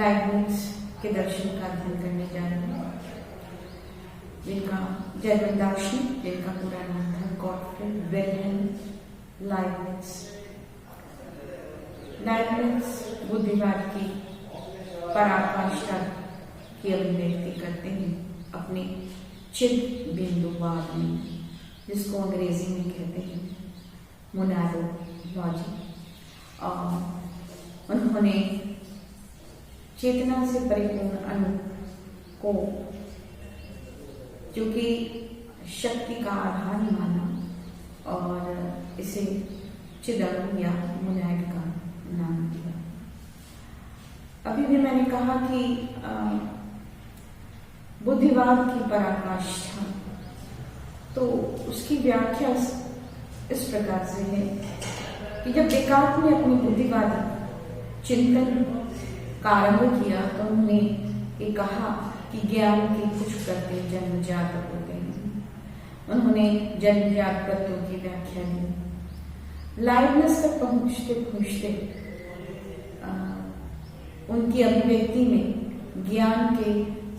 लाइबनिट्ज के दर्शन का अध्ययन करने जा रहे हैं, जिनका जर्मन दार्शनिक, जिनका पूरा नाम था गॉटफ्रीड विल्हेल्म लाइबनिट्ज। लाइबनिट्ज बुद्धिवाद की पराकाष्ठा की अभिव्यक्ति करते हैं अपने चिद बिंदुवाद में, जिसको अंग्रेजी में कहते हैं मोनाडोलॉजी। और उन्होंने चेतना से परिपूर्ण अणु को, जो कि शक्ति का आधार माना और इसे चिदणु या मोनाड का नाम दिया। अभी भी मैंने कहा कि बुद्धिवाद की पराकाष्ठा, तो उसकी व्याख्या इस प्रकार से है कि जब डेकार्ट ने अपनी बुद्धिवादी चिंतन का आरंभ किया तो उन्होंने ये कहा कि ज्ञान के कुछ प्रत्यय जन्मजात होते हैं। उन्होंने जन्मजात प्रत्ययों की व्याख्या दी। लाइबनिट्ज तक पहुंचते पहुंचते उनकी अभिव्यक्ति में ज्ञान के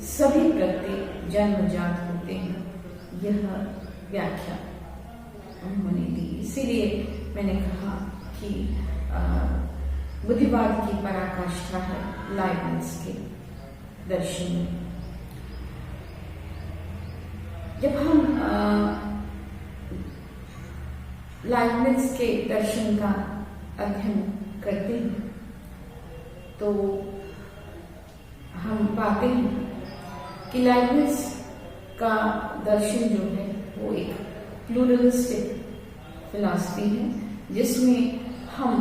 सभी प्रत्यय जन्मजात होते हैं, यह व्याख्या उन्होंने दी। इसीलिए मैंने कहा कि बुद्धिवाद की पराकाष्ठा है लाइबनिट्ज के दर्शन में। जब हम लाइबनिट्ज के दर्शन का अध्ययन करते हैं तो हम पाते हैं कि लाइबनिट्ज का दर्शन जो है वो एक प्लूरलिस्टिक फिलॉसफी है, जिसमें हम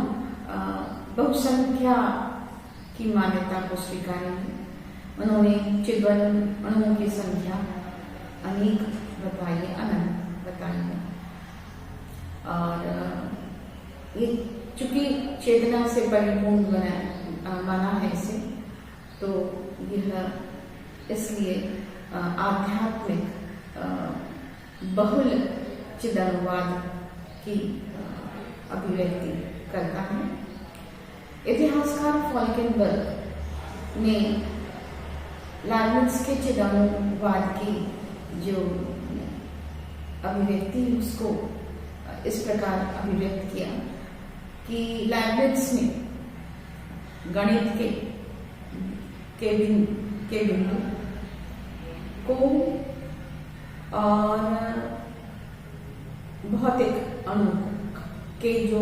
बहुसंख्या की मान्यता को स्वीकारेंगे। उन्होंने चिद्वर्ण अणुओं की संख्या अनेक बताई है, अनंत बताई है। और ये चूंकि चेतना से परिपूर्ण माना है इसे, तो यह इसलिए आध्यात्मिक बहुल चिदणुवाद की अभिव्यक्ति करता है। इतिहासकार फॉल्केनबर्ग ने लाइबनिट्ज के चिदणुवाद की जो अभिव्यक्ति उसको इस प्रकार अभिव्यक्त किया कि लाइबनिट्ज ने गणित के बिंदु को और भौतिक अणु के जो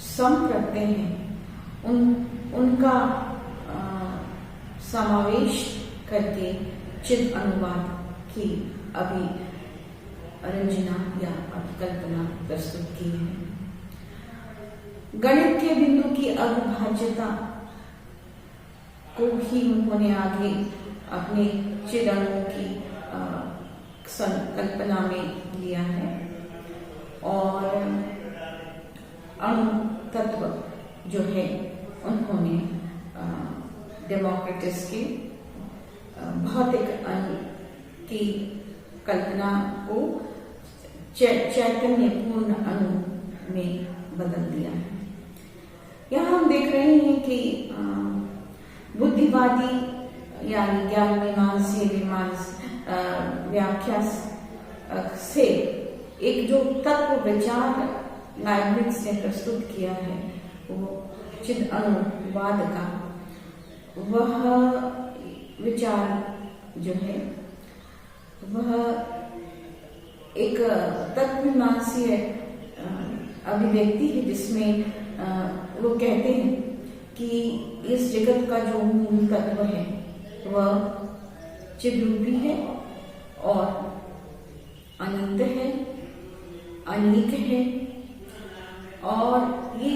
समप्रत्यय हैं उनका समावेश करके चिद अनुवाद की अभिरंजना या अभिकल्पना प्रस्तुत की है। गणित के बिंदु की अविभाज्यता को ही उन्होंने आगे अपने चिद अणुओं की संकल्पना में लिया है और अणु तत्व जो है उन्होंने डेमोक्रिटस के भौतिक अणु की कल्पना को चैतन्यपूर्ण अणु में बदल दिया है। यहाँ हम देख रहे हैं कि बुद्धिवादी यानी ज्ञान मीमांसा व्याख्या से एक जो तत्व विचार लाइबनिट्ज ने प्रस्तुत किया है वो चिद अणुवाद का, वह विचार जो है वह एक तत्वमीमांसीय अभिव्यक्ति है, जिसमें वो कहते हैं कि इस जगत का जो मूल तत्व है वह चिद रूपी है और अनंत है, अनेक है और ये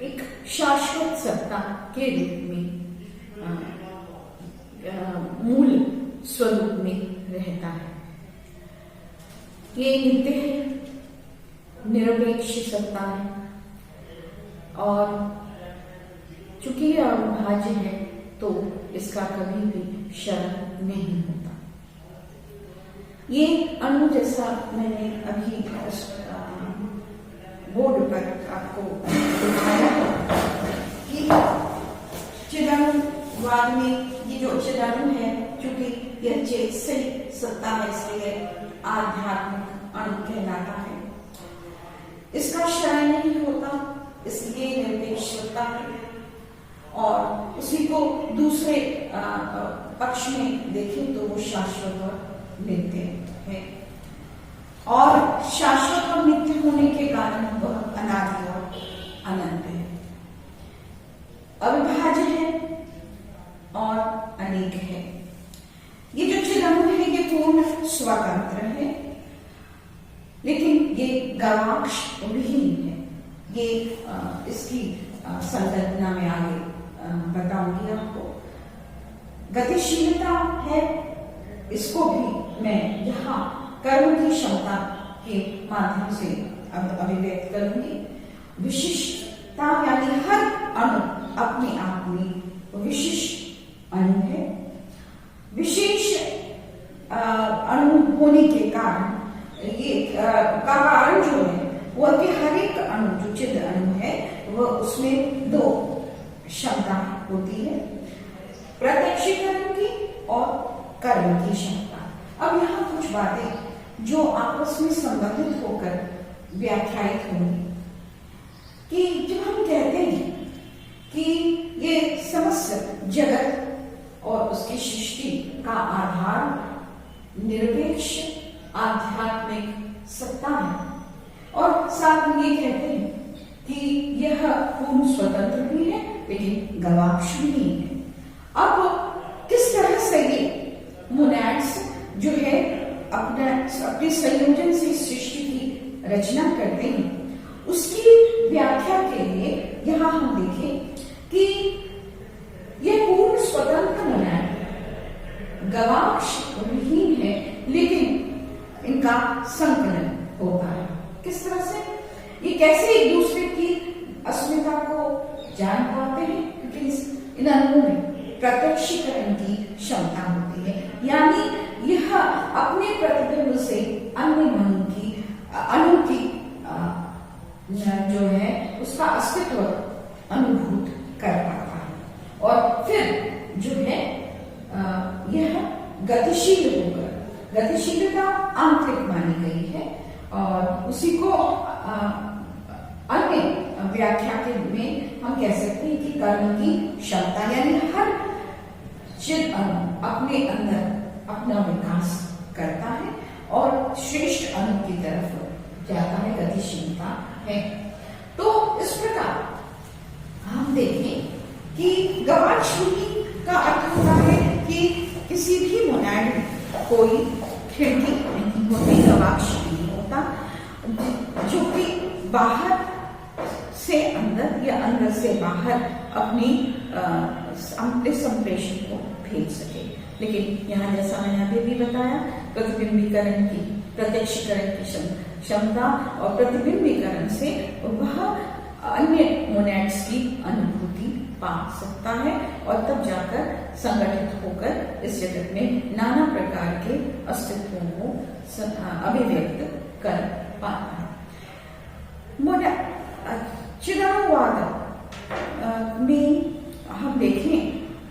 एक शाश्वत सत्ता के रूप में मूल स्वरूप में रहता है। ये नित्य है, निरपेक्ष सत्ता है और चूंकि यह अविभाज्य है तो इसका कभी भी क्षरण नहीं होता। ये अणु जैसा मैंने अभी बोर्ड पर आपको दिखाया कि चिदानुवाद में ये जो चिदानु है, चूंकि यह चेतसिक सत्ता है इसलिए आध्यात्मिक अणु कहलाता है। इसका क्षय नहीं होता इसलिए निरपेक्ष सत्ता है। और उसी को दूसरे पक्ष में देखें तो वो शाश्वत और नित्य है, और शाश्वत और नित्य होने के कारण वह अनादि और अनंत है, अविभाज्य है और अनेक है। ये जो चिदानु है ये पूर्ण स्वतंत्र है, लेकिन ये गवाक्ष विहीन है। ये इसकी संकल्पना में आगे बताऊंगी आपको। गतिशीलता है, इसको भी मैं यहाँ कर्म की क्षमता के माध्यम से अभिव्यक्त करूंगी। विशिष्टता यानी हर अणु अपने आप में विशिष्ट अणु है। विशेष अणु होने के कारण ये कारण जो है वो कि हर एक अणु जो चिद अणु है वह उसमें दो क्षमता होती है, प्रत्यक्षीकरण की और कर्म की क्षमता। अब यहाँ कुछ बातें जो आपस में संबंधित होकर व्याख्यायित होंगी कि जब हम कहते हैं कि ये समस्त जगत और उसकी सृष्टि का आधार निरपेक्ष आध्यात्मिक सत्ता है, और साथ में ये कहते हैं कि यह पूर्ण स्वतंत्र भी है लेकिन गवाक्ष भी नहीं है। अब किस तरह से ये मोनैड्स जो है अपने संयोजन से सृष्टि की रचना करते हैं, उसकी व्याख्या के लिए यहाँ हम देखें कि यह पूर्ण स्वतंत्र मोनैड गवाक्ष विहीन है, लेकिन इनका संकलन होता है। किस तरह से ये कैसे एक दूसरे की अस्मिता को जान पाते हैं? क्योंकि इन अणुओं में प्रत्यक्षीकरण की क्षमता होती है, यानी यह अपने प्रतिबिंब से अन्य अणु की जो है उसका अस्तित्व अनुभूत कर पाता है, और फिर जो है यह गतिशील होकर, गतिशीलता आंतरिक मानी गई है और उसी को अन्य व्याख्या के में हम कह सकते हैं कि कर्म की क्षमता, यानी हर चिद अणु अपने अंदर अपना विकास करता है और श्रेष्ठ अणु की तरफ जाता है, गतिशीलता है। तो इस प्रकार हम देखें कि गवाक्ष का अर्थ होता है कि किसी भी मोनैड में कोई खिड़की नहीं होती, गवाक्ष नहीं होता, जो कि बाहर से अंदर या अंदर से बाहर अपने संप्रेषण को भेज सके। लेकिन यहाँ जैसा मैंने अभी भी बताया, प्रतिबिंबीकरण की, प्रत्यक्षीकरण की क्षमता और प्रतिबिंबीकरण से वह अन्य मोनैड्स की अनुभूति पा सकता है और तब जाकर संगठित होकर इस जगत में नाना प्रकार के अस्तित्वों को अभिव्यक्त कर पाता है। चिदानुवाद में हम देखें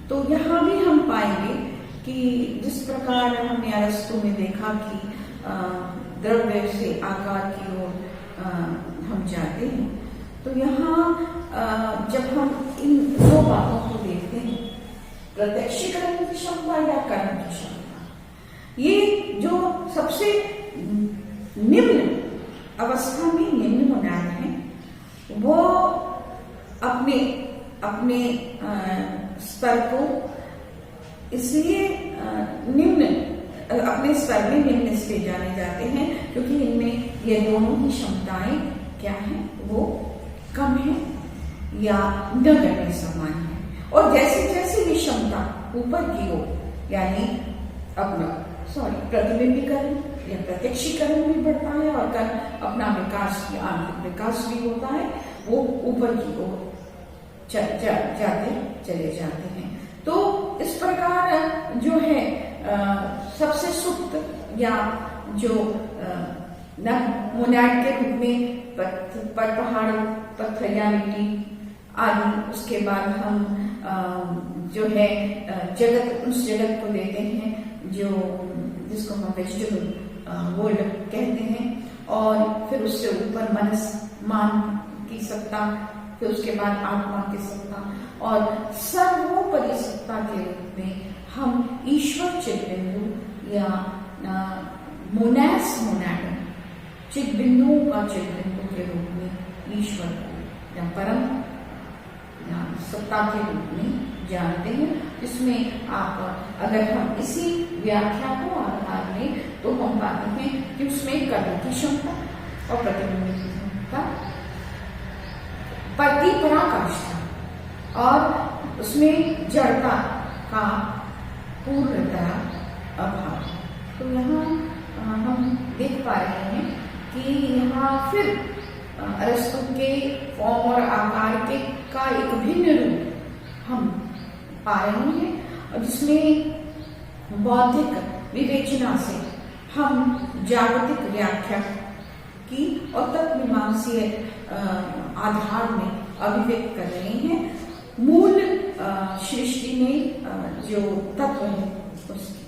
तो यहाँ भी हम पाएंगे कि जिस प्रकार हमने अरस्तु में देखा कि द्रव्य से आकार की ओर हम जाते हैं, तो यहाँ जब हम इन दो बातों को देखते हैं, प्रत्यक्षीकरण की क्षमता या कर्म की क्षमता, ये जो सबसे निम्न अवस्था में निम्न मोनैड है, वो अपने स्तर को इसलिए निम्न अपने स्तर में निम्न इसलिए जाने जाते हैं क्योंकि इनमें ये दोनों ही क्षमताएं क्या है, वो कम है या नगण्य समान है। और जैसे जैसे ये क्षमता ऊपर की ओर यानी प्रतिबिंबीकरण या प्रत्यक्षीकरण भी बढ़ता है और अपना विकास या आंतरिक विकास भी होता है, वो ऊपर की ओर चले जाते हैं। तो इस प्रकार जो है सबसे सुप्त या जो मोनैड के रूप में पहाड़, पत्थर या मिट्टी आदि, उसके बाद हम जो है जगत, उस जगत को देते हैं जिसको हम वेजिटेबल वर्ल्ड कहते हैं, और फिर उससे ऊपर मनस मान की सत्ता, फिर उसके बाद आत्मा की सत्ता, और सर्वोपरि सत्ता के रूप में हम ईश्वर चिद्बिंदु या मोनास मोनाडम, चिद्बिंदुओं का चिद्बिंदु के रूप में ईश्वर को या परम या सत्ता के रूप में जानते हैं। इसमें आप अगर हम इसी व्याख्या को आधार लें तो हम पाते हैं कि उसमें कर्म की क्षमता और प्रतिबिंब की क्षमता, पति पराकाष्ठा, और उसमें जड़ता का पूर्णता अभाव। तो यहाँ हम देख पा रहे हैं कि यहाँ फिर अरस्तु के फॉर्म और आकार के का एक भिन्न रूप हम पा रहे हैं, और जिसमें बौद्धिक विवेचना से हम जागतिक व्याख्या की और तत्वमीमांसीय आधार में अभिव्यक्त कर रहे हैं। मूल सृष्टि में जो तत्व है उसकी